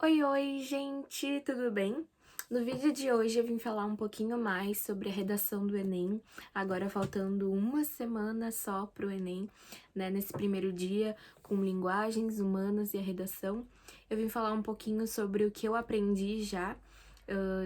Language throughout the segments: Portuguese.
Oi, oi, gente, tudo bem? No vídeo de hoje eu vim falar um pouquinho mais sobre a redação do Enem, agora faltando uma semana só pro Enem, né? Nesse primeiro dia, com linguagens humanas e a redação. Eu vim falar um pouquinho sobre o que eu aprendi já.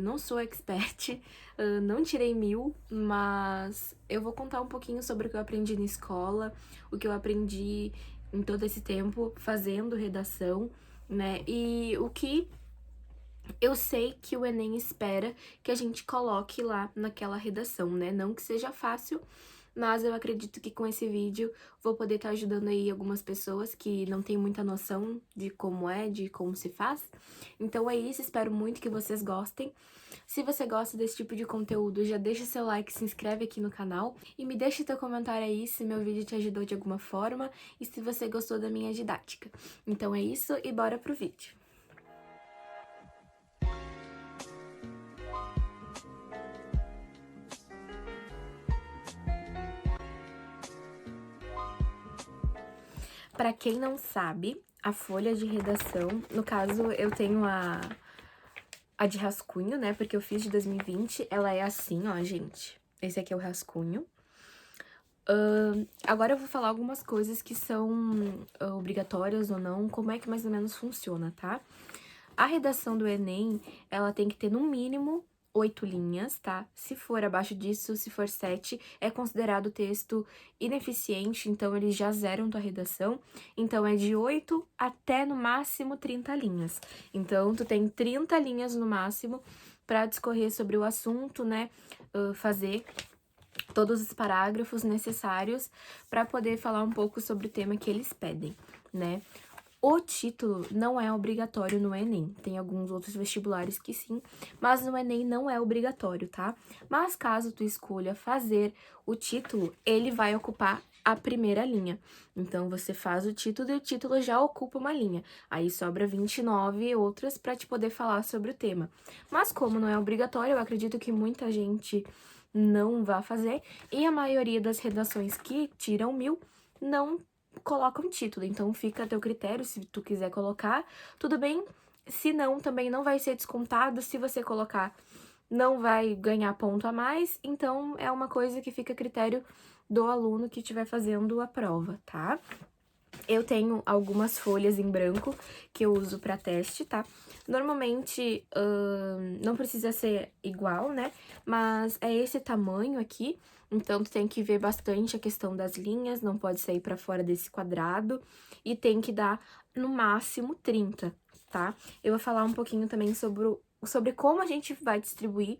Não sou expert, não tirei 1000, mas eu vou contar um pouquinho sobre o que eu aprendi na escola, o que eu aprendi em todo esse tempo fazendo redação, né? E o que eu sei que o Enem espera que a gente coloque lá naquela redação, né? Não que seja fácil, mas eu acredito que com esse vídeo vou poder estar ajudando aí algumas pessoas que não têm muita noção de como se faz. Então é isso, espero muito que vocês gostem. Se você gosta desse tipo de conteúdo, já deixa seu like, se inscreve aqui no canal e me deixa teu comentário aí se meu vídeo te ajudou de alguma forma e se você gostou da minha didática. Então é isso e bora pro vídeo. Para quem não sabe, a folha de redação, no caso eu tenho a de rascunho, né, porque eu fiz de 2020, ela é assim, ó, gente. Esse aqui é o rascunho. Agora eu vou falar algumas coisas que são obrigatórias ou não, como é que mais ou menos funciona, tá? A redação do Enem, ela tem que ter no mínimo 8 linhas, tá? Se for abaixo disso, se for 7, é considerado texto ineficiente, então eles já zeram tua redação. Então é de 8 até no máximo 30 linhas. Então tu tem 30 linhas no máximo para discorrer sobre o assunto, né? Fazer todos os parágrafos necessários para poder falar um pouco sobre o tema que eles pedem, né? O título não é obrigatório no Enem, tem alguns outros vestibulares que sim, mas no Enem não é obrigatório, tá? Mas caso tu escolha fazer o título, ele vai ocupar a primeira linha. Então, você faz o título e o título já ocupa uma linha. Aí sobra 29 outras para te poder falar sobre o tema. Mas como não é obrigatório, eu acredito que muita gente não vai fazer, e a maioria das redações que tiram 1000 não colocam título, então fica a teu critério, se tu quiser colocar, tudo bem, se não, também não vai ser descontado, se você colocar, não vai ganhar ponto a mais, então é uma coisa que fica a critério do aluno que estiver fazendo a prova, tá? Eu tenho algumas folhas em branco que eu uso para teste, tá? Normalmente, não precisa ser igual, né? Mas é esse tamanho aqui, então tu tem que ver bastante a questão das linhas, não pode sair para fora desse quadrado e tem que dar no máximo 30, tá? Eu vou falar um pouquinho também sobre como a gente vai distribuir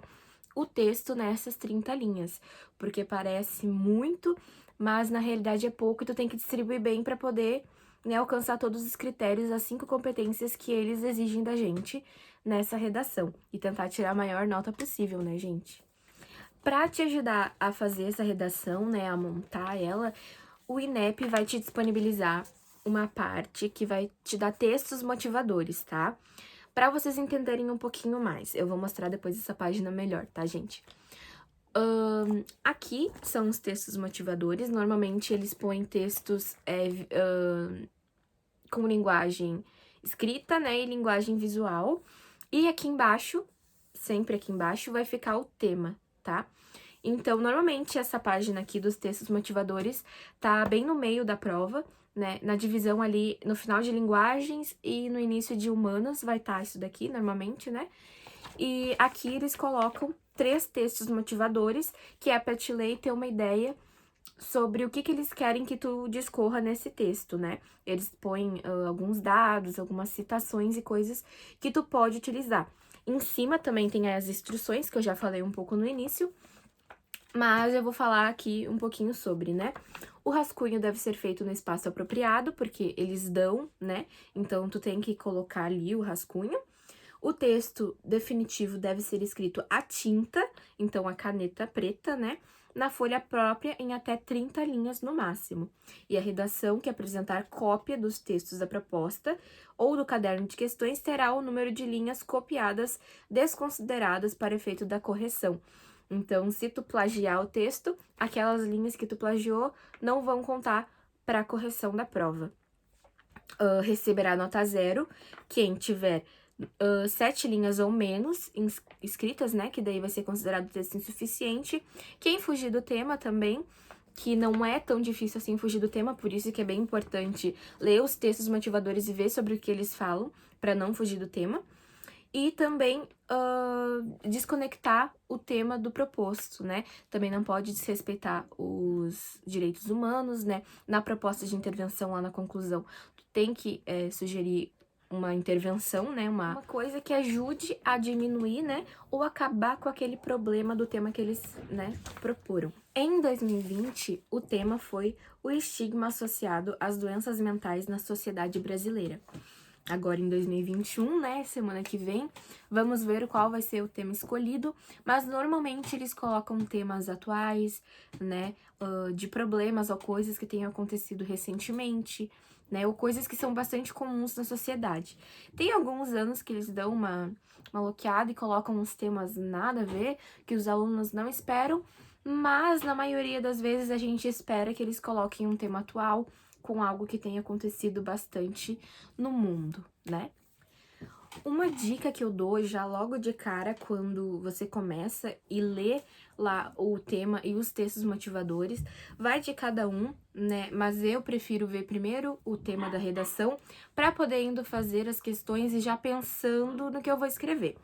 o texto nessas 30 linhas, porque parece muito, mas na realidade é pouco e tu tem que distribuir bem para poder, né, alcançar todos os critérios, as 5 competências que eles exigem da gente nessa redação e tentar tirar a maior nota possível, né, gente? Para te ajudar a fazer essa redação, né, a montar ela, o INEP vai te disponibilizar uma parte que vai te dar textos motivadores, tá? Para vocês entenderem um pouquinho mais, eu vou mostrar depois essa página melhor, tá, gente? Aqui são os textos motivadores, normalmente eles põem textos com linguagem escrita, né, e linguagem visual. E aqui embaixo, sempre aqui embaixo, vai ficar o tema, tá? Então, normalmente, essa página aqui dos textos motivadores tá bem no meio da prova, né? Na divisão ali, no final de linguagens e no início de humanas vai estar isso daqui, normalmente, né? E aqui eles colocam 3 textos motivadores, que é para te ler e ter uma ideia sobre o que eles querem que tu discorra nesse texto, né? Eles põem alguns dados, algumas citações e coisas que tu pode utilizar. Em cima também tem as instruções, que eu já falei um pouco no início, mas eu vou falar aqui um pouquinho sobre, né? O rascunho deve ser feito no espaço apropriado, porque eles dão, né? Então, tu tem que colocar ali o rascunho. O texto definitivo deve ser escrito à tinta, então a caneta preta, né? Na folha própria, em até 30 linhas no máximo. E a redação que apresentar cópia dos textos da proposta ou do caderno de questões terá o número de linhas copiadas desconsideradas para efeito da correção. Então, se tu plagiar o texto, aquelas linhas que tu plagiou não vão contar para a correção da prova. Receberá nota 0 quem tiver 7 linhas ou menos escritas, né? Que daí vai ser considerado texto insuficiente. Quem fugir do tema também, que não é tão difícil assim fugir do tema, por isso que é bem importante ler os textos motivadores e ver sobre o que eles falam, para não fugir do tema. E também desconectar o tema do proposto, né? Também não pode desrespeitar os direitos humanos, né? Na proposta de intervenção lá na conclusão, tu tem que sugerir uma intervenção, né? Uma coisa que ajude a diminuir, né? Ou acabar com aquele problema do tema que eles, né, proporam. Em 2020, o tema foi o estigma associado às doenças mentais na sociedade brasileira. Agora em 2021, né, semana que vem, vamos ver qual vai ser o tema escolhido, mas normalmente eles colocam temas atuais, né, de problemas ou coisas que tenham acontecido recentemente, né, ou coisas que são bastante comuns na sociedade. Tem alguns anos que eles dão uma loqueada e colocam uns temas nada a ver, que os alunos não esperam, mas na maioria das vezes a gente espera que eles coloquem um tema atual, com algo que tenha acontecido bastante no mundo, né? Uma dica que eu dou já logo de cara quando você começa e lê lá o tema e os textos motivadores, vai de cada um, né? Mas eu prefiro ver primeiro o tema da redação para poder indo fazer as questões e já pensando no que eu vou escrever.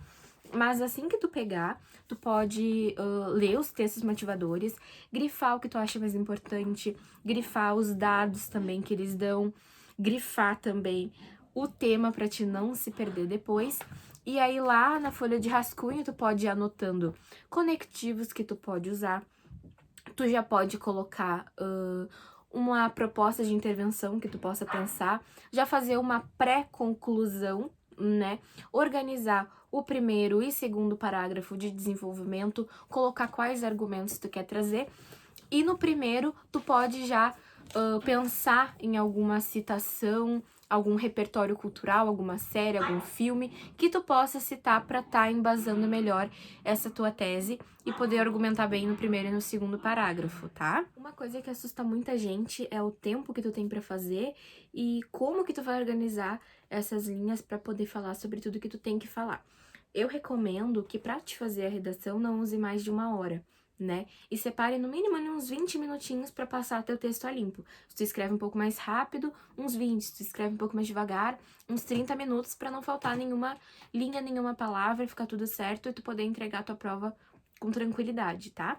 Mas assim que tu pegar, tu pode ler os textos motivadores, grifar o que tu acha mais importante, grifar os dados também que eles dão, grifar também o tema para te não se perder depois. E aí lá na folha de rascunho tu pode ir anotando conectivos que tu pode usar. Tu já pode colocar uma proposta de intervenção que tu possa pensar, já fazer uma pré-conclusão, né? Organizar o primeiro e segundo parágrafo de desenvolvimento, colocar quais argumentos tu quer trazer. E no primeiro, tu pode já pensar em alguma citação, algum repertório cultural, alguma série, algum filme que tu possa citar para estar embasando melhor essa tua tese e poder argumentar bem no primeiro e no segundo parágrafo, tá? Uma coisa que assusta muita gente é o tempo que tu tem para fazer e como que tu vai organizar essas linhas para poder falar sobre tudo que tu tem que falar. Eu recomendo que para te fazer a redação não use mais de 1 hora, né? E separe no mínimo uns 20 minutinhos para passar teu texto a limpo. Se tu escreve um pouco mais rápido, uns 20. Se tu escreve um pouco mais devagar, uns 30 minutos para não faltar nenhuma linha, nenhuma palavra, ficar tudo certo e tu poder entregar a tua prova com tranquilidade, tá?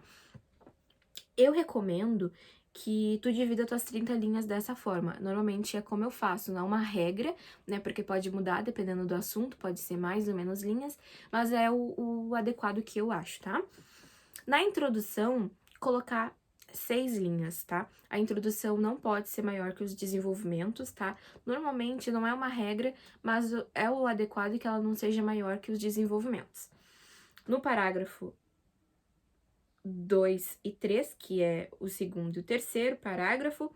Eu recomendo que tu divida tuas 30 linhas dessa forma. Normalmente é como eu faço, não é uma regra, né? Porque pode mudar dependendo do assunto, pode ser mais ou menos linhas, mas é o adequado que eu acho, tá? Na introdução, colocar 6 linhas, tá? A introdução não pode ser maior que os desenvolvimentos, tá? Normalmente não é uma regra, mas é o adequado que ela não seja maior que os desenvolvimentos. No parágrafo 2 e 3, que é o segundo e o terceiro parágrafo,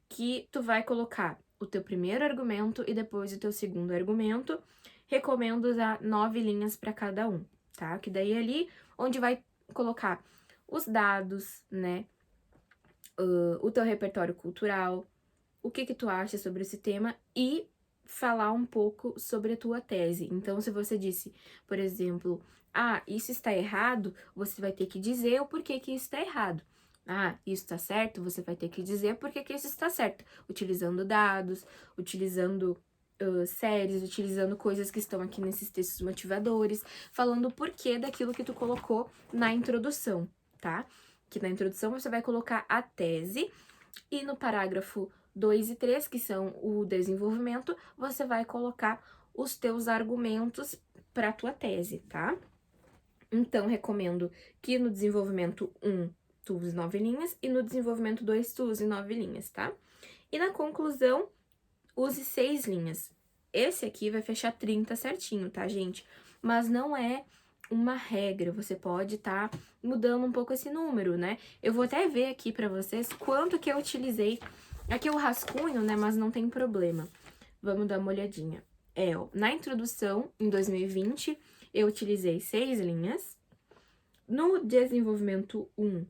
que tu vai colocar o teu primeiro argumento e depois o teu segundo argumento. Recomendo usar 9 linhas para cada um, tá? Que daí é ali onde vai colocar os dados, né? O teu repertório cultural, o que tu acha sobre esse tema e falar um pouco sobre a tua tese. Então, se você disse, por exemplo, isso está errado, você vai ter que dizer o porquê que isso está errado. Isso está certo, você vai ter que dizer porquê que isso está certo. Utilizando dados, utilizando séries, utilizando coisas que estão aqui nesses textos motivadores, falando o porquê daquilo que tu colocou na introdução, tá? Que na introdução você vai colocar a tese e no parágrafo 2 e 3, que são o desenvolvimento, você vai colocar os teus argumentos para a tua tese, tá? Então, recomendo que no desenvolvimento 1 tu use 9 linhas e no desenvolvimento 2 tu use 9 linhas, tá? E na conclusão, use 6 linhas. Esse aqui vai fechar 30 certinho, tá, gente? Mas não é uma regra, você pode estar mudando um pouco esse número, né? Eu vou até ver aqui pra vocês quanto que eu utilizei. Aqui o rascunho, né, mas não tem problema. Vamos dar uma olhadinha. Na introdução, em 2020, eu utilizei 6 linhas. No desenvolvimento 1,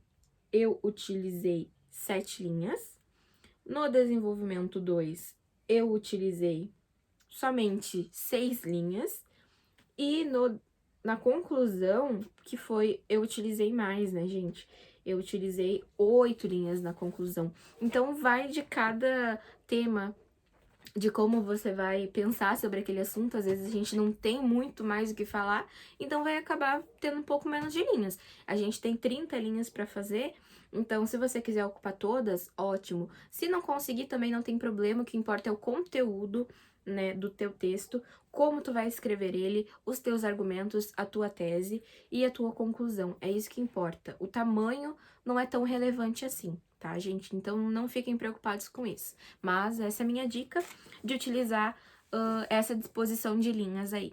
eu utilizei 7 linhas. No desenvolvimento 2, eu utilizei somente 6 linhas. E na conclusão, que foi, eu utilizei mais, né, gente? Eu utilizei 8 linhas na conclusão. Então, vai de cada tema, de como você vai pensar sobre aquele assunto. Às vezes a gente não tem muito mais o que falar, então vai acabar tendo um pouco menos de linhas. A gente tem 30 linhas para fazer, então se você quiser ocupar todas, ótimo. Se não conseguir, também não tem problema, o que importa é o conteúdo, né, do teu texto, como tu vai escrever ele, os teus argumentos, a tua tese e a tua conclusão. É isso que importa. O tamanho não é tão relevante assim, tá, gente? Então não fiquem preocupados com isso. Mas essa é a minha dica de utilizar essa disposição de linhas aí.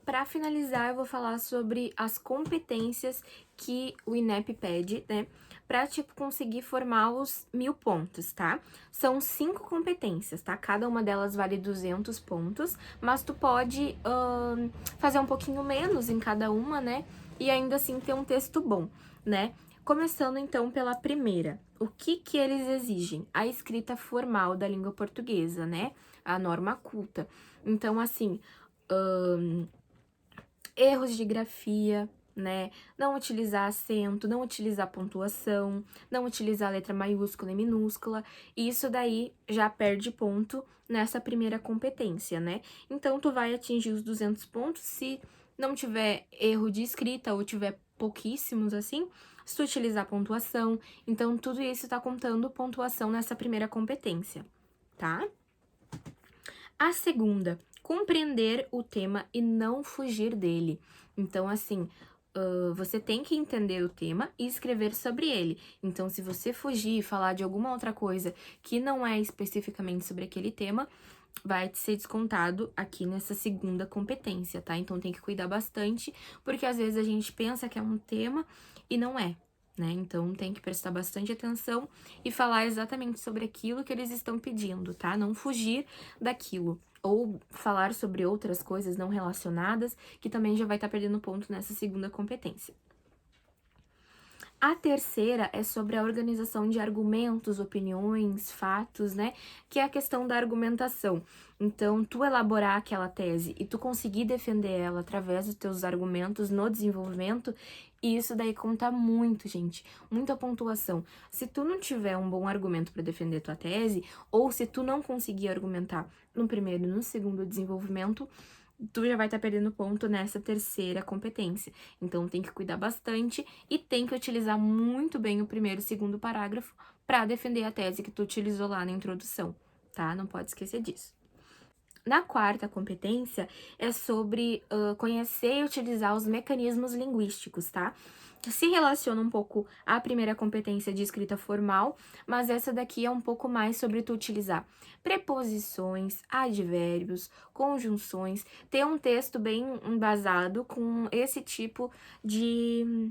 Para finalizar, eu vou falar sobre as competências que o INEP pede, né? Pra, tipo, conseguir formar os 1000 pontos, tá? São 5 competências, tá? Cada uma delas vale 200 pontos, mas tu pode fazer um pouquinho menos em cada uma, né? E ainda assim ter um texto bom, né? Começando, então, pela primeira. O que que eles exigem? A escrita formal da língua portuguesa, né? A norma culta. Então, assim... erros de grafia, né? Não utilizar acento, não utilizar pontuação, não utilizar letra maiúscula e minúscula. E isso daí já perde ponto nessa primeira competência, né? Então, tu vai atingir os 200 pontos se não tiver erro de escrita ou tiver pouquíssimos, assim, se tu utilizar pontuação. Então, tudo isso tá contando pontuação nessa primeira competência, tá? A segunda, compreender o tema e não fugir dele. Então, assim, você tem que entender o tema e escrever sobre ele. Então, se você fugir e falar de alguma outra coisa que não é especificamente sobre aquele tema, vai ser descontado aqui nessa segunda competência, tá? Então, tem que cuidar bastante, porque às vezes a gente pensa que é um tema e não é. Né? Então, tem que prestar bastante atenção e falar exatamente sobre aquilo que eles estão pedindo, tá? Não fugir daquilo. Ou falar sobre outras coisas não relacionadas, que também já vai estar perdendo ponto nessa segunda competência. A terceira é sobre a organização de argumentos, opiniões, fatos, né? Que é a questão da argumentação. Então, tu elaborar aquela tese e tu conseguir defender ela através dos teus argumentos no desenvolvimento, isso daí conta muito, gente. Muita pontuação. Se tu não tiver um bom argumento para defender tua tese, ou se tu não conseguir argumentar no primeiro e no segundo desenvolvimento, tu já vai estar perdendo ponto nessa terceira competência. Então, tem que cuidar bastante e tem que utilizar muito bem o primeiro e segundo parágrafo para defender a tese que tu utilizou lá na introdução, tá? Não pode esquecer disso. Na quarta competência, é sobre conhecer e utilizar os mecanismos linguísticos, tá? Se relaciona um pouco à primeira competência de escrita formal, mas essa daqui é um pouco mais sobre tu utilizar preposições, advérbios, conjunções, ter um texto bem embasado com esse tipo de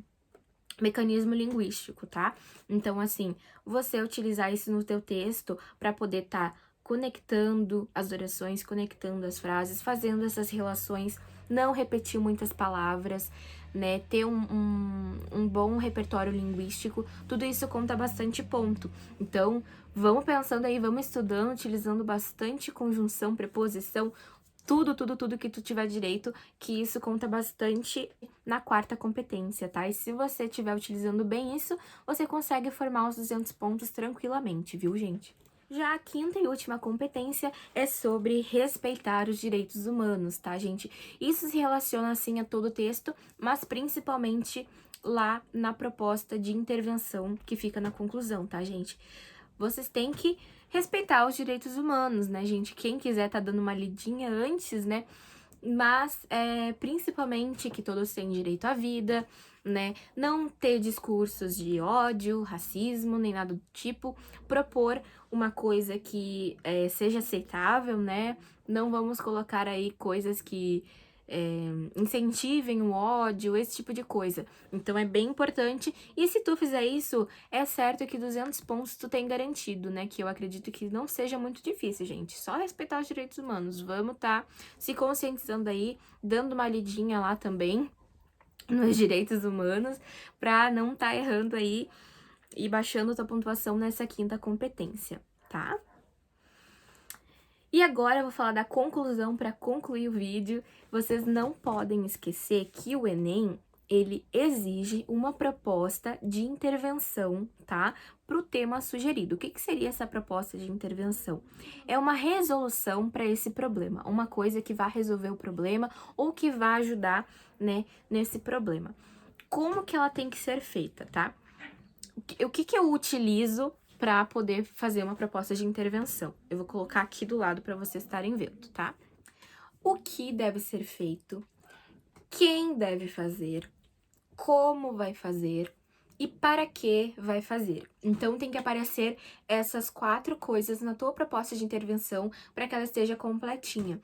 mecanismo linguístico, tá? Então, assim, você utilizar isso no teu texto para poder estar conectando as orações, conectando as frases, fazendo essas relações, não repetir muitas palavras, né? Ter um bom repertório linguístico, tudo isso conta bastante ponto. Então, vamos pensando aí, vamos estudando, utilizando bastante conjunção, preposição, tudo que tu tiver direito, que isso conta bastante na quarta competência, tá? E se você estiver utilizando bem isso, você consegue formar os 200 pontos tranquilamente, viu, gente? Já a quinta e última competência é sobre respeitar os direitos humanos, tá, gente? Isso se relaciona, assim, a todo o texto, mas principalmente lá na proposta de intervenção que fica na conclusão, tá, gente? Vocês têm que respeitar os direitos humanos, né, gente? Quem quiser tá dando uma lidinha antes, né? Mas, principalmente, que todos têm direito à vida, né? Não ter discursos de ódio, racismo, nem nada do tipo. Propor uma coisa que seja aceitável, né? Não vamos colocar aí coisas que incentivem o ódio, esse tipo de coisa. Então, é bem importante. E se tu fizer isso, é certo que 200 pontos tu tem garantido, né? Que eu acredito que não seja muito difícil, gente. Só respeitar os direitos humanos. Vamos tá se conscientizando aí, dando uma lidinha lá também nos direitos humanos, pra não tá errando aí e baixando tua pontuação nessa quinta competência, tá? E agora eu vou falar da conclusão para concluir o vídeo. Vocês não podem esquecer que o Enem, ele exige uma proposta de intervenção, tá? Para o tema sugerido. O que seria essa proposta de intervenção? É uma resolução para esse problema, uma coisa que vai resolver o problema ou que vai ajudar, né, nesse problema. Como que ela tem que ser feita, tá? O que eu utilizo para poder fazer uma proposta de intervenção? Eu vou colocar aqui do lado para vocês estarem vendo, tá? O que deve ser feito, quem deve fazer, como vai fazer e para que vai fazer. Então, tem que aparecer essas 4 coisas na tua proposta de intervenção para que ela esteja completinha.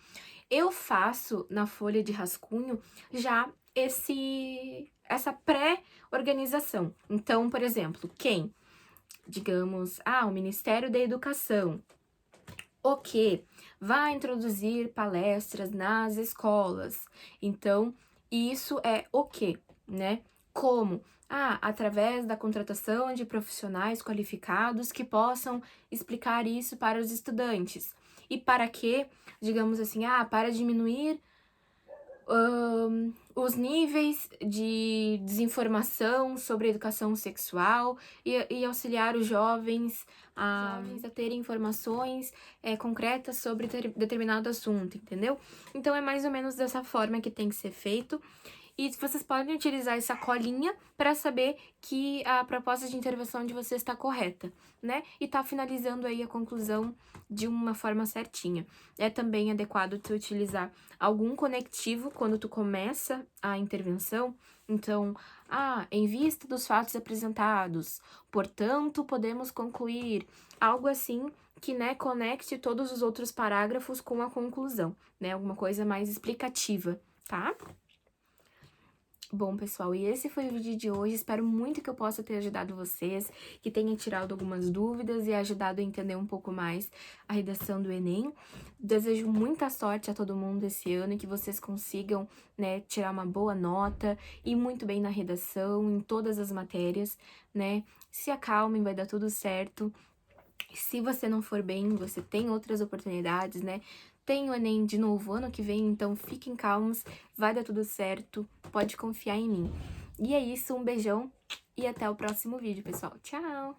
Eu faço na folha de rascunho já essa pré-organização. Então, por exemplo, quem? Digamos, o Ministério da Educação. O que? Vai introduzir palestras nas escolas. Então, isso é o que, né? Como? Através da contratação de profissionais qualificados que possam explicar isso para os estudantes. E para quê? Digamos assim, para diminuir os níveis de desinformação sobre a educação sexual e auxiliar os jovens a terem informações concretas sobre determinado assunto, entendeu? Então, é mais ou menos dessa forma que tem que ser feito. E vocês podem utilizar essa colinha para saber que a proposta de intervenção de vocês está correta, né? E tá finalizando aí a conclusão de uma forma certinha. É também adequado tu utilizar algum conectivo quando tu começa a intervenção. Então, em vista dos fatos apresentados, portanto, podemos concluir. Algo assim que, né, conecte todos os outros parágrafos com a conclusão, né? Alguma coisa mais explicativa, tá? Bom, pessoal, e esse foi o vídeo de hoje. Espero muito que eu possa ter ajudado vocês, que tenha tirado algumas dúvidas e ajudado a entender um pouco mais a redação do Enem. Desejo muita sorte a todo mundo esse ano e que vocês consigam, né, tirar uma boa nota e muito bem na redação, em todas as matérias, né? Se acalmem, vai dar tudo certo. Se você não for bem, você tem outras oportunidades, né? Tem o Enem de novo ano que vem, então fiquem calmos, vai dar tudo certo, pode confiar em mim. E é isso, um beijão e até o próximo vídeo, pessoal. Tchau!